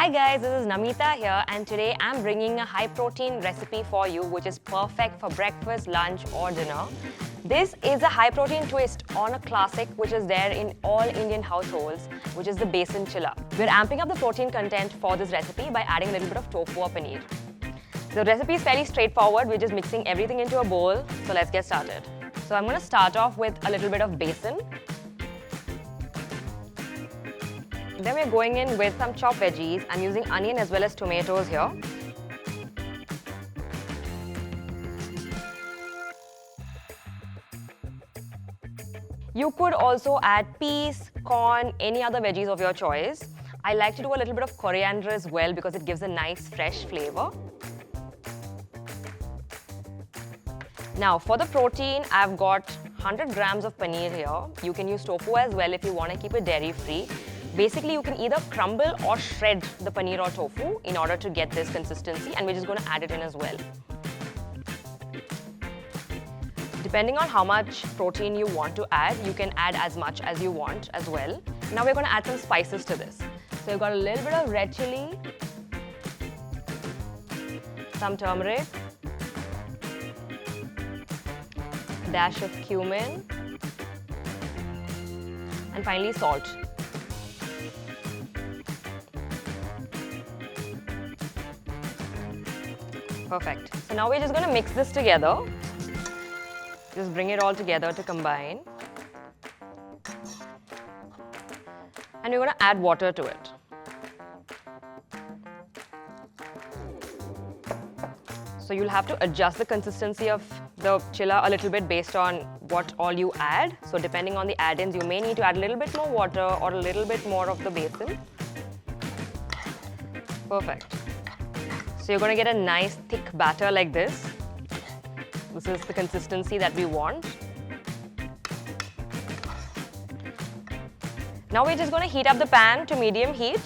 Hi guys, this is Namita here and today I'm bringing a high protein recipe for you which is perfect for breakfast, lunch or dinner. This is a high protein twist on a classic which is there in all Indian households, which is the Besan Chilla. We're amping up the protein content for this recipe by adding a little bit of tofu or paneer. The recipe is fairly straightforward, we're just mixing everything into a bowl, so let's get started. So I'm going to start off with a little bit of besan. Then we're going in with some chopped veggies. I'm using onion as well as tomatoes here. You could also add peas, corn, any other veggies of your choice. I like to do a little bit of coriander as well because it gives a nice fresh flavor. Now for the protein, I've got 100 grams of paneer here. You can use tofu as well if you want to keep it dairy free. Basically, you can either crumble or shred the paneer or tofu in order to get this consistency, and we're just going to add it in as well. Depending on how much protein you want to add, you can add as much as you want as well. Now we're going to add some spices to this. So you've got a little bit of red chili, some turmeric, a dash of cumin, and finally salt. Perfect. So now we're just going to mix this together. Just bring it all together to combine. And we're going to add water to it. So you'll have to adjust the consistency of the chilla a little bit based on what all you add. So depending on the add-ins, you may need to add a little bit more water or a little bit more of the besan. Perfect. So you're going to get a nice thick batter like this. This is the consistency that we want. Now we're just going to heat up the pan to medium heat.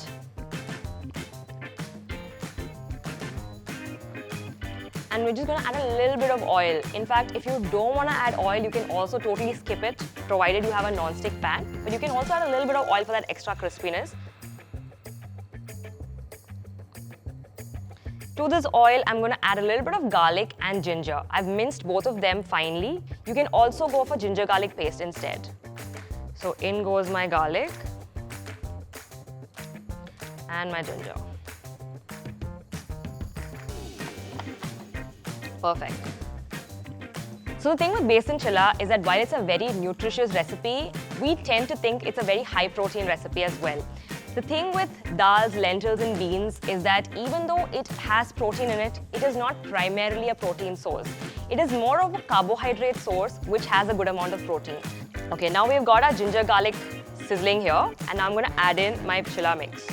And we're just going to add a little bit of oil. In fact, if you don't want to add oil, you can also totally skip it, provided you have a non-stick pan. But you can also add a little bit of oil for that extra crispiness. To this oil, I'm going to add a little bit of garlic and ginger. I've minced both of them finely. You can also go for ginger garlic paste instead. So in goes my garlic and my ginger. Perfect. So the thing with Besan Chilla is that while it's a very nutritious recipe, we tend to think it's a very high protein recipe as well. The thing with dals, lentils and beans is that even though it has protein in it, it is not primarily a protein source. It is more of a carbohydrate source which has a good amount of protein. Okay, now we've got our ginger garlic sizzling here and now I'm going to add in my chilla mix.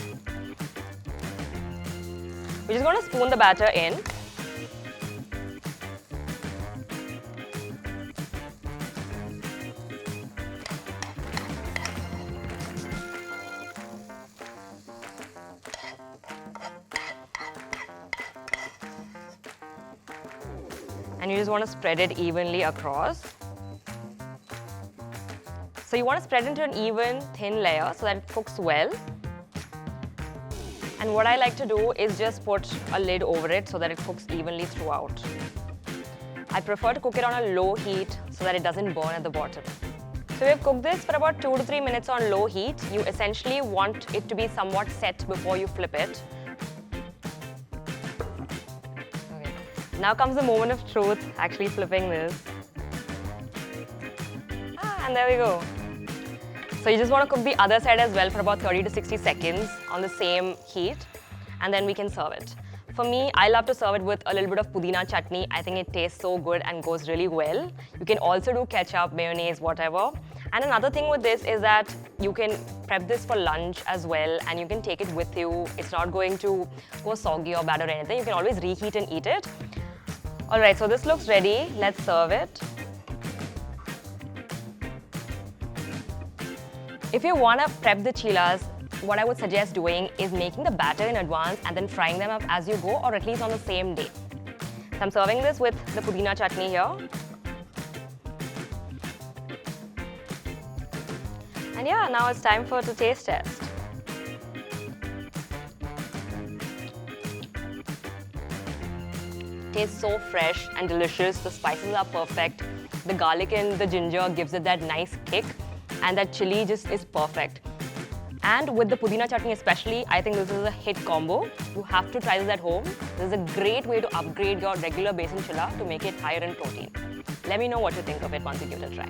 We're just going to spoon the batter in. And you just want to spread it evenly across. So you want to spread into an even, thin layer so that it cooks well. And what I like to do is just put a lid over it so that it cooks evenly throughout. I prefer to cook it on a low heat so that it doesn't burn at the bottom. So we've cooked this for about 2 to 3 minutes on low heat. You essentially want it to be somewhat set before you flip it. Now comes the moment of truth, actually flipping this. And there we go. So you just want to cook the other side as well for about 30 to 60 seconds on the same heat, and then we can serve it. For me, I love to serve it with a little bit of pudina chutney. I think it tastes so good and goes really well. You can also do ketchup, mayonnaise, whatever. And another thing with this is that you can prep this for lunch as well and you can take it with you. It's not going to go soggy or bad or anything. You can always reheat and eat it. Alright, so this looks ready. Let's serve it. If you want to prep the chillas, what I would suggest doing is making the batter in advance and then frying them up as you go, or at least on the same day. So I'm serving this with the pudina chutney here. And yeah, now it's time for the taste test. Tastes so fresh and delicious. The spices are perfect. The garlic and the ginger gives it that nice kick, and that chili just is perfect. And with the pudina chutney especially, I think this is a hit combo. You have to try this at home. This is a great way to upgrade your regular besan chilla to make it higher in protein. Let me know what you think of it once you give it a try.